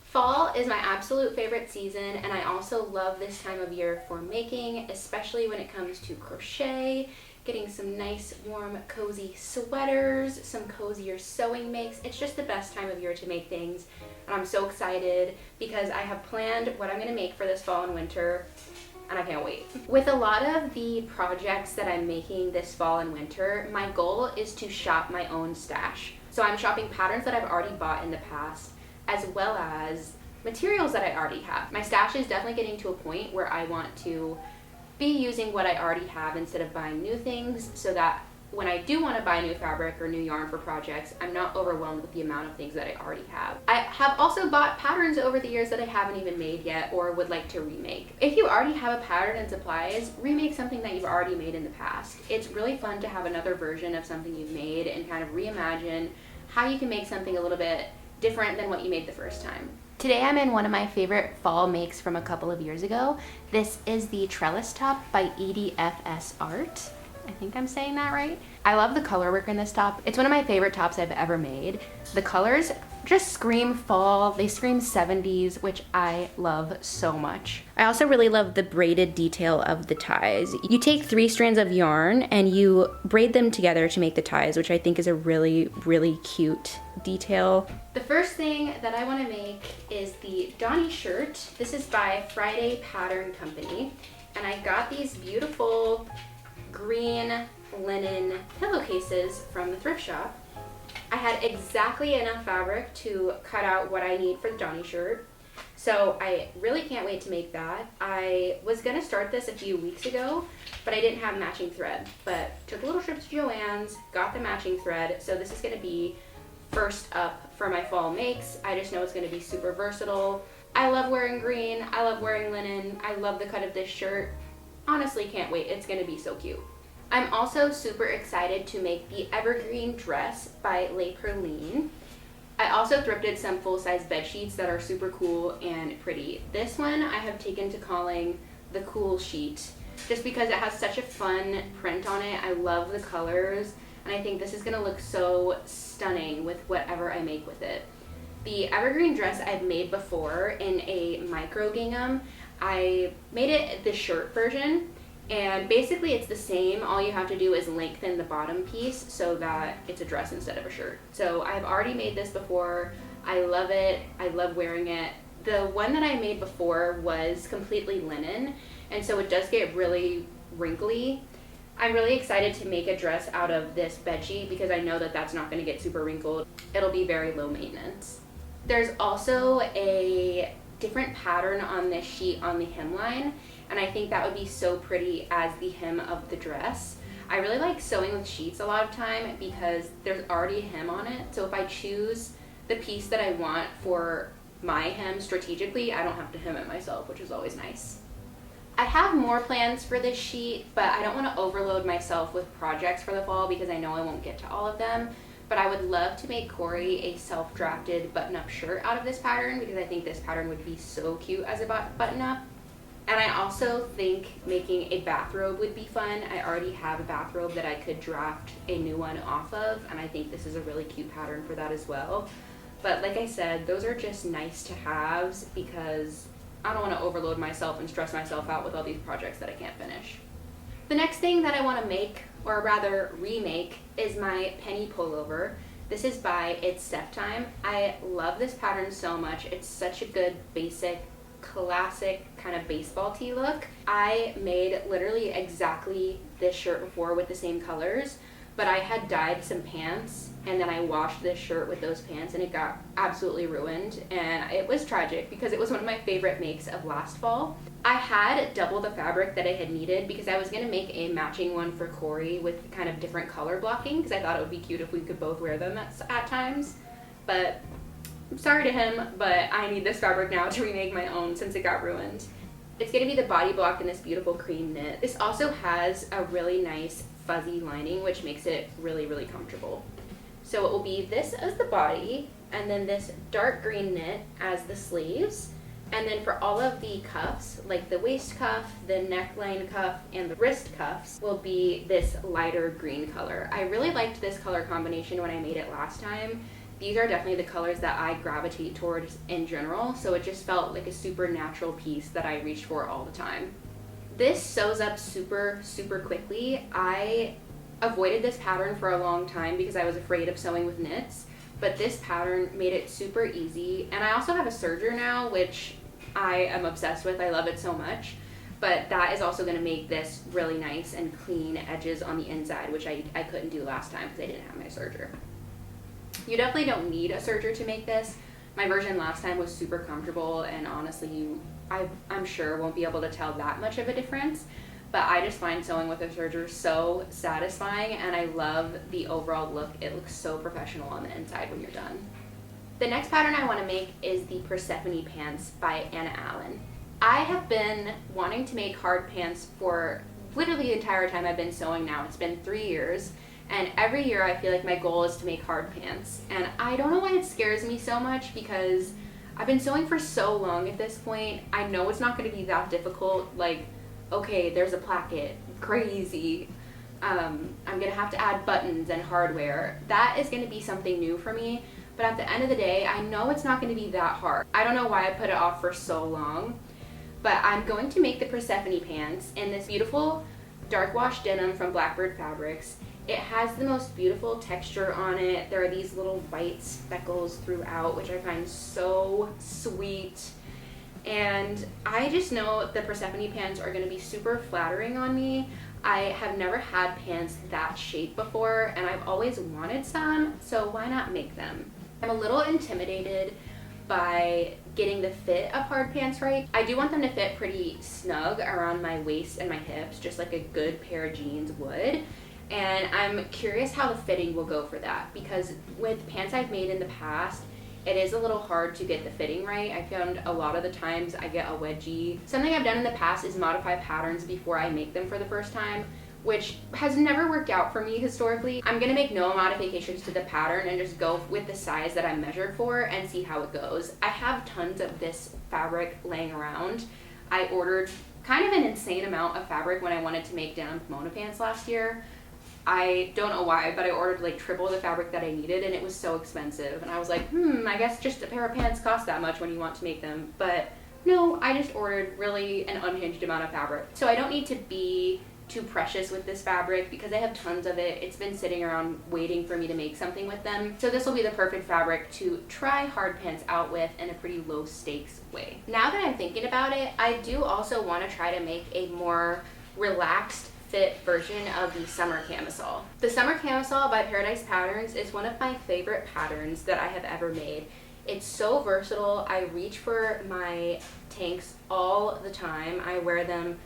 Fall is my absolute favorite season, and I also love this time of year for making, especially when it comes to crochet, getting some nice, warm, cozy sweaters, some cozier sewing makes. It's just the best time of year to make things, and I'm so excited because I have planned what I'm going to make for this fall and winter, and I can't wait. With a lot of the projects that I'm making this fall and winter, my goal is to shop my own stash. So I'm shopping patterns that I've already bought in the past, as well as materials that I already have. My stash is definitely getting to a point where I want to be using what I already have instead of buying new things, so that when I do want to buy new fabric or new yarn for projects, I'm not overwhelmed with the amount of things that I already have. I have also bought patterns over the years that I haven't even made yet or would like to remake. If you already have a pattern and supplies, remake something that you've already made in the past. It's really fun to have another version of something you've made and kind of reimagine how you can make something a little bit different than what you made the first time. Today I'm in one of my favorite fall makes from a couple of years ago. This is the Trellis top by EDFS Art. I think I'm saying that right. I love the color work in this top. It's one of my favorite tops I've ever made. The colors just scream fall. They scream 70s, which I love so much. I also really love the braided detail of the ties. You take 3 strands of yarn and you braid them together to make the ties, which I think is a really, really cute detail. The first thing that I want to make is the Donny Shirt. This is by Friday Pattern Company, and I got these beautiful green linen pillowcases from the thrift shop. I had exactly enough fabric to cut out what I need for the Donny Shirt, so I really can't wait to make that. I was gonna start this a few weeks ago, but I didn't have matching thread, but took a little trip to Joann's, got the matching thread, so this is gonna be first up for my fall makes. I just know it's gonna be super versatile. I love wearing green, I love wearing linen, I love the cut of this shirt. Honestly, can't wait. It's gonna be so cute. I'm also super excited to make the Evergreen Dress by Le Perline. I also thrifted some full-size bed sheets that are super cool and pretty. This one I have taken to calling the Cool Sheet, just because it has such a fun print on it. I love the colors, and I think this is gonna look so stunning with whatever I make with it. The Evergreen Dress I've made before in a micro gingham. I made it the shirt version, and basically it's the same. All you have to do is lengthen the bottom piece so that it's a dress instead of a shirt. So I've already made this before. I love it. I love wearing it. The one that I made before was completely linen, and so it does get really wrinkly. I'm really excited to make a dress out of this bedsheet because I know that that's not going to get super wrinkled. It'll be very low maintenance. There's also a different pattern on this sheet on the hemline, and I think that would be so pretty as the hem of the dress. I really like sewing with sheets a lot of time because there's already a hem on it, so if I choose the piece that I want for my hem strategically, I don't have to hem it myself, which is always nice. I have more plans for this sheet, but I don't want to overload myself with projects for the fall because I know I won't get to all of them. But I would love to make Corey a self-drafted button-up shirt out of this pattern because I think this pattern would be so cute as a button-up. And I also think making a bathrobe would be fun. I already have a bathrobe that I could draft a new one off of, and I think this is a really cute pattern for that as well. But like I said, those are just nice to haves because I don't want to overload myself and stress myself out with all these projects that I can't finish. The next thing that I want to make, or rather remake, is my Penny Pullover. This is by It's Step Time. I love this pattern so much. It's such a good basic, classic kind of baseball tee look. I made literally exactly this shirt before with the same colors, but I had dyed some pants and then I washed this shirt with those pants and it got absolutely ruined, and it was tragic because it was one of my favorite makes of last fall. I had double the fabric that I had needed because I was going to make a matching one for Corey with kind of different color blocking because I thought it would be cute if we could both wear them at times. But I'm sorry to him, but I need this fabric now to remake my own since it got ruined. It's going to be the body block in this beautiful cream knit. This also has a really nice fuzzy lining, which makes it really, really comfortable. So it will be this as the body, and then this dark green knit as the sleeves. And then for all of the cuffs, like the waist cuff, the neckline cuff, and the wrist cuffs, will be this lighter green color. I really liked this color combination when I made it last time, these are definitely the colors that I gravitate towards in general, so it just felt like a super natural piece that I reached for all the time. This sews up super, super quickly. I avoided this pattern for a long time because I was afraid of sewing with knits, but this pattern made it super easy. And I also have a serger now, which I am obsessed with. I love it so much. But that is also going to make this really nice and clean edges on the inside, which I couldn't do last time because I didn't have my serger. You definitely don't need a serger to make this. My version last time was super comfortable, and honestly, I'm sure won't be able to tell that much of a difference. But I just find sewing with a serger so satisfying, and I love the overall look. It looks so professional on the inside when you're done. The next pattern I want to make is the Persephone Pants by Anna Allen. I have been wanting to make hard pants for literally the entire time I've been sewing now. It's been 3 years, and every year I feel like my goal is to make hard pants. And I don't know why it scares me so much, because I've been sewing for so long at this point. I know it's not going to be that difficult. Like, okay, there's a placket, crazy. I'm going to have to add buttons and hardware. That is going to be something new for me. But at the end of the day, I know it's not going to be that hard. I don't know why I put it off for so long. But I'm going to make the Persephone Pants in this beautiful dark wash denim from Blackbird Fabrics. It has the most beautiful texture on it. There are these little white speckles throughout, which I find so sweet. And I just know the Persephone Pants are going to be super flattering on me. I have never had pants that shape before, and I've always wanted some, so why not make them? I'm a little intimidated by getting the fit of hard pants right. I do want them to fit pretty snug around my waist and my hips, just like a good pair of jeans would. And I'm curious how the fitting will go for that, because with pants I've made in the past, it is a little hard to get the fitting right. I found a lot of the times I get a wedgie. Something I've done in the past is modify patterns before I make them for the first time, which has never worked out for me historically. I'm gonna make no modifications to the pattern and just go with the size that I'm measured for and see how it goes. I have tons of this fabric laying around. I ordered kind of an insane amount of fabric when I wanted to make denim kimono pants last year. I don't know why, but I ordered like triple the fabric that I needed, and it was so expensive. And I was like, I guess just a pair of pants costs that much when you want to make them. But no, I just ordered really an unhinged amount of fabric. So I don't need to be too precious with this fabric because I have tons of it. It's been sitting around waiting for me to make something with them. So this will be the perfect fabric to try hard pants out with in a pretty low stakes way. Now that I'm thinking about it, I do also want to try to make a more relaxed fit version of the Summer Camisole. The Summer Camisole by Paradise Patterns is one of my favorite patterns that I have ever made. It's so versatile. I reach for my tanks all the time. I wear them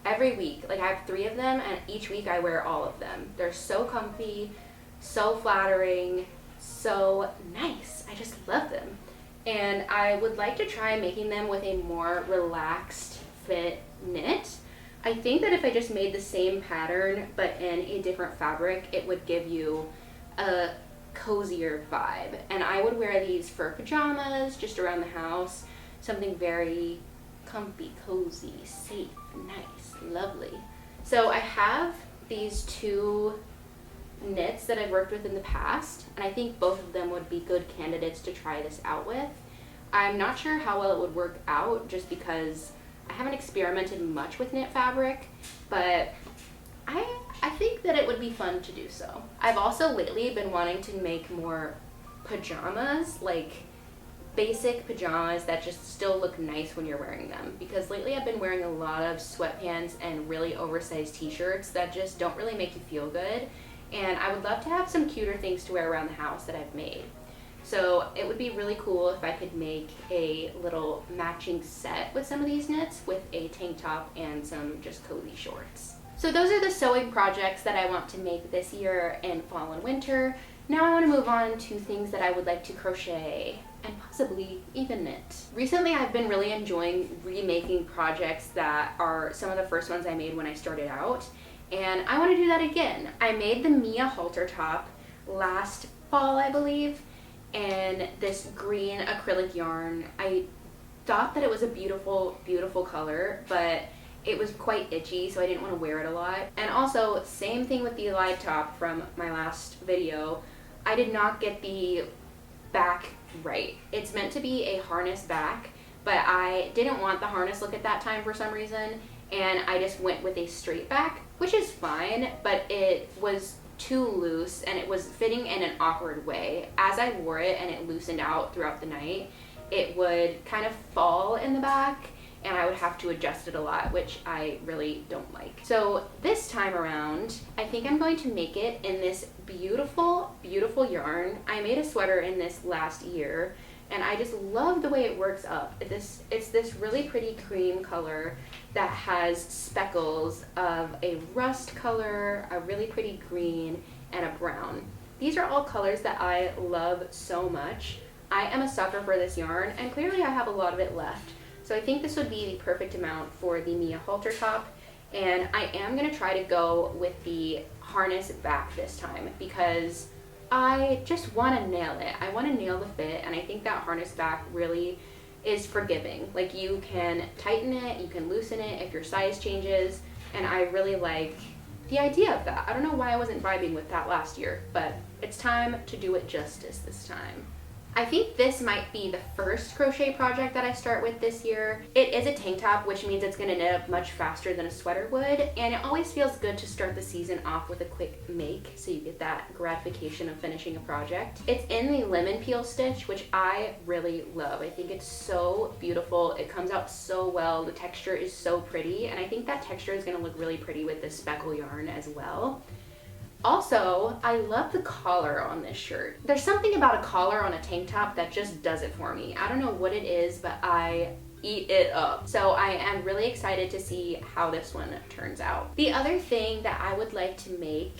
every week. Like, I have 3 of them, and each week I wear all of them. They're so comfy, so flattering, so nice. I just love them. And I would like to try making them with a more relaxed fit knit. I think that if I just made the same pattern but in a different fabric, it would give you a cozier vibe. And I would wear these for pajamas, just around the house, something very comfy, cozy, safe, nice, lovely. So I have these 2 knits that I've worked with in the past, and I think both of them would be good candidates to try this out with. I'm not sure how well it would work out just because I haven't experimented much with knit fabric, but I think that it would be fun to do so. I've also lately been wanting to make more pajamas, like basic pajamas that just still look nice when you're wearing them, because lately I've been wearing a lot of sweatpants and really oversized t-shirts that just don't really make you feel good, and I would love to have some cuter things to wear around the house that I've made. So it would be really cool if I could make a little matching set with some of these knits with a tank top and some just cozy shorts. So those are the sewing projects that I want to make this year in fall and winter. Now I want to move on to things that I would like to crochet and possibly even knit. Recently I've been really enjoying remaking projects that are some of the first ones I made when I started out, and I want to do that again. I made the Mia Halter top last fall, I believe, and this green acrylic yarn. I thought that it was a beautiful, beautiful color, but it was quite itchy, so I didn't want to wear it a lot. And also, same thing with the Allied top from my last video. I did not get the back right. It's meant to be a harness back, but I didn't want the harness look at that time for some reason, and I just went with a straight back, which is fine, but it was too loose and it was fitting in an awkward way. As I wore it and it loosened out throughout the night, it would kind of fall in the back and I would have to adjust it a lot, which I really don't like. So this time around, I think I'm going to make it in this beautiful, beautiful yarn. I made a sweater in this last year and I just love the way it works up. It's this really pretty cream color that has speckles of a rust color, a really pretty green, and a brown. These are all colors that I love so much. I am a sucker for this yarn, and clearly I have a lot of it left. So I think this would be the perfect amount for the Mia Halter top, and I am gonna try to go with the harness back this time because I just wanna nail it. I wanna nail the fit, and I think that harness back really is forgiving. Like, you can tighten it, you can loosen it if your size changes, and I really like the idea of that. I don't know why I wasn't vibing with that last year, but it's time to do it justice this time. I think this might be the first crochet project that I start with this year. It is a tank top, which means it's gonna knit up much faster than a sweater would, and it always feels good to start the season off with a quick make so you get that gratification of finishing a project. It's in the lemon peel stitch, which I really love. I think it's so beautiful. It comes out so well. The texture is so pretty, and I think that texture is gonna look really pretty with this speckle yarn as well. Also, I love the collar on this shirt. There's something about a collar on a tank top that just does it for me. I don't know what it is, but I eat it up. So I am really excited to see how this one turns out. The other thing that I would like to make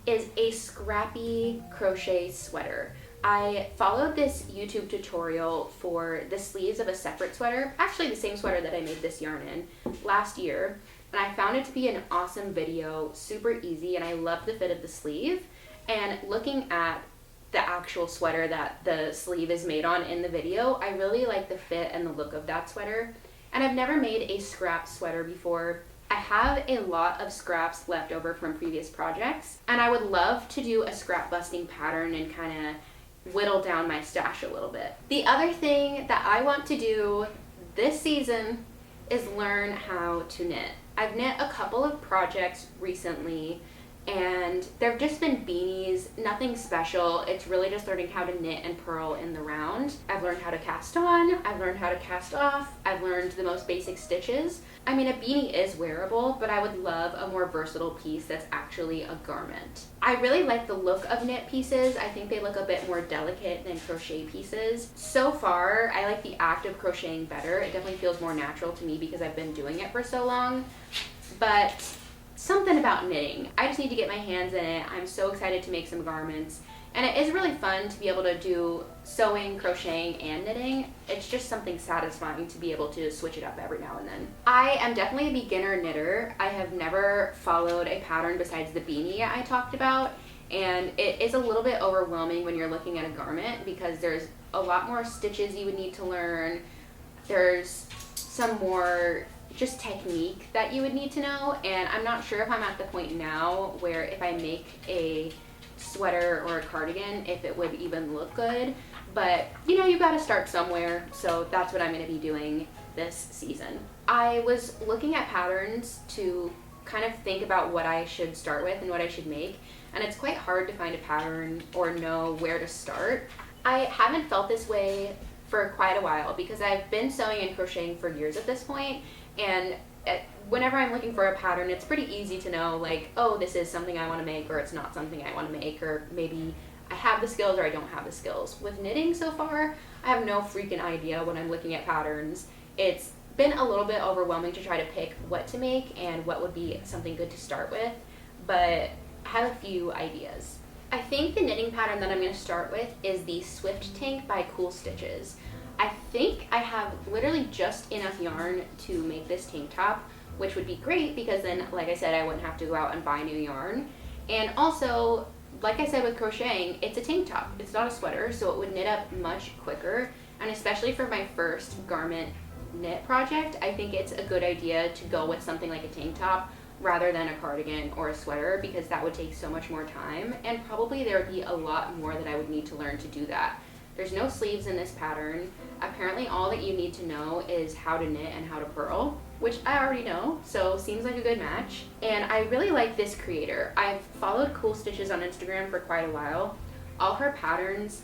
is a scrappy crochet sweater. I followed this YouTube tutorial for the sleeves of a separate sweater, actually the same sweater that I made this yarn in last year. And I found it to be an awesome video, super easy, and I love the fit of the sleeve. And looking at the actual sweater that the sleeve is made on in the video, I really like the fit and the look of that sweater. And I've never made a scrap sweater before. I have a lot of scraps left over from previous projects, and I would love to do a scrap busting pattern and kind of whittle down my stash a little bit. The other thing that I want to do this season is learn how to knit. I've knit a couple of projects recently, and they've just been beanies, nothing special. It's really just learning how to knit and purl in the round. I've learned how to cast on, I've learned how to cast off, I've learned the most basic stitches. I mean, a beanie is wearable, but I would love a more versatile piece that's actually a garment. I really like the look of knit pieces. I think they look a bit more delicate than crochet pieces. So far, I like the act of crocheting better. It definitely feels more natural to me because I've been doing it for so long. But something about knitting. I just need to get my hands in it. I'm so excited to make some garments. And it is really fun to be able to do sewing, crocheting, and knitting. It's just something satisfying to be able to switch it up every now and then. I am definitely a beginner knitter. I have never followed a pattern besides the beanie I talked about. And it is a little bit overwhelming when you're looking at a garment because there's a lot more stitches you would need to learn. There's some more just technique that you would need to know, and I'm not sure if I'm at the point now where if I make a sweater or a cardigan, if it would even look good, but you know, you gotta start somewhere, so that's what I'm gonna be doing this season. I was looking at patterns to kind of think about what I should start with and what I should make, and it's quite hard to find a pattern or know where to start. I haven't felt this way for quite a while because I've been sewing and crocheting for years at this point, and whenever I'm looking for a pattern, it's pretty easy to know, like, oh, this is something I want to make, or it's not something I want to make, or maybe I have the skills or I don't have the skills. With knitting so far, I have no freaking idea when I'm looking at patterns. It's been a little bit overwhelming to try to pick what to make and what would be something good to start with, but I have a few ideas. I think the knitting pattern that I'm going to start with is the Swift Tank by Cool Stitches. I think I have literally just enough yarn to make this tank top, which would be great because then, like I said, I wouldn't have to go out and buy new yarn. And also, like I said with crocheting, it's a tank top. It's not a sweater, so it would knit up much quicker. And especially for my first garment knit project, I think it's a good idea to go with something like a tank top rather than a cardigan or a sweater because that would take so much more time, and probably there would be a lot more that I would need to learn to do that. There's no sleeves in this pattern. Apparently all that you need to know is how to knit and how to purl, which I already know, so seems like a good match. And I really like this creator. I've followed Cool Stitches on Instagram for quite a while. All her patterns,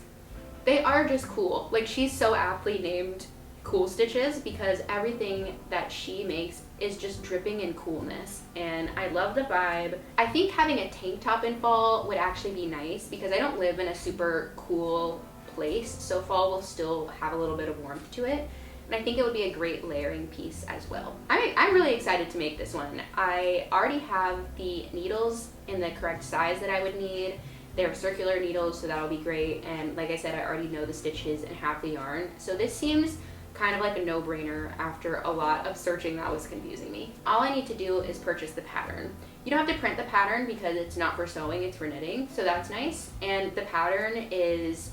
they are just cool. Like, she's so aptly named Cool Stitches because everything that she makes is just dripping in coolness, and I love the vibe. I think having a tank top in fall would actually be nice because I don't live in a super cool place, so fall will still have a little bit of warmth to it, and I think it would be a great layering piece as well. I'm really excited to make this one. I already have the needles in the correct size that I would need. They're circular needles, so that'll be great, and like I said, I already know the stitches and have the yarn, so this seems kind of like a no-brainer after a lot of searching that was confusing me. All I need to do is purchase the pattern. You don't have to print the pattern because it's not for sewing, it's for knitting, so that's nice. And the pattern is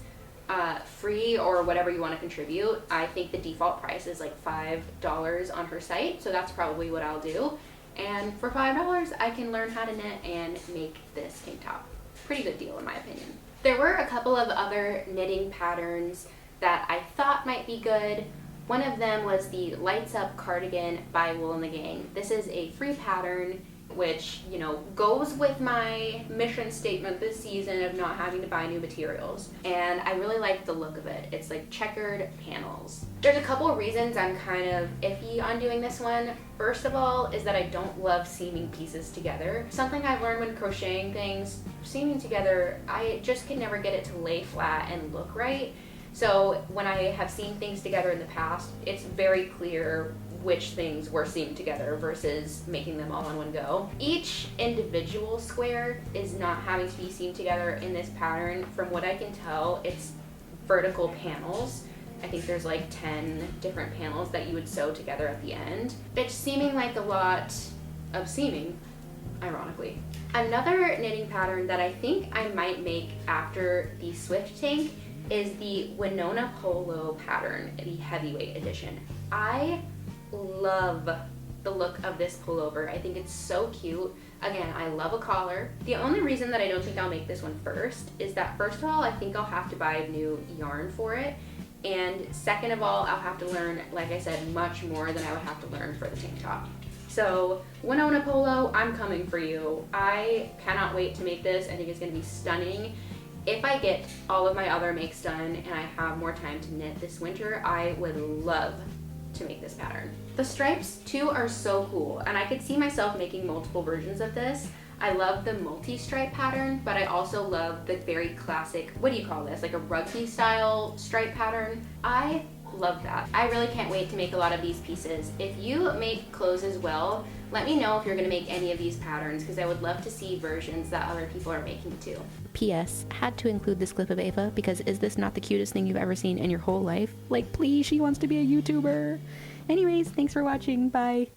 free or whatever you want to contribute. I think the default price is like $5 on her site, so that's probably what I'll do. And for $5, I can learn how to knit and make this tank top. Pretty good deal in my opinion. There were a couple of other knitting patterns that I thought might be good. One of them was the Lights Up Cardigan by Wool and the Gang. This is a free pattern which, you know, goes with my mission statement this season of not having to buy new materials. And I really like the look of it. It's like checkered panels. There's a couple of reasons I'm kind of iffy on doing this one. First of all is that I don't love seaming pieces together. Something I've learned when crocheting things, seaming together, I just can never get it to lay flat and look right. So when I have seamed things together in the past, it's very clear which things were seamed together versus making them all in one go. Each individual square is not having to be seamed together in this pattern. From what I can tell, it's vertical panels. I think there's like 10 different panels that you would sew together at the end. It's seeming like a lot of seaming, ironically. Another knitting pattern that I think I might make after the Swift tank is the Winona Polo pattern, the heavyweight edition. I love the look of this pullover. I think it's so cute. Again, I love a collar. The only reason that I don't think I'll make this one first is that first of all, I think I'll have to buy new yarn for it. And second of all, I'll have to learn, like I said, much more than I would have to learn for the tank top. So Winona Polo, I'm coming for you. I cannot wait to make this. I think it's gonna be stunning. If I get all of my other makes done and I have more time to knit this winter, I would love to make this pattern. The stripes too are so cool, and I could see myself making multiple versions of this. I love the multi-stripe pattern, but I also love the very classic, what do you call this, like a rugby style stripe pattern. I love that. I really can't wait to make a lot of these pieces. If you make clothes as well, let me know if you're gonna make any of these patterns because I would love to see versions that other people are making too. P.S. Had to include this clip of Ava because is this not the cutest thing you've ever seen in your whole life? Like, please, she wants to be a YouTuber. Anyways, thanks for watching. Bye.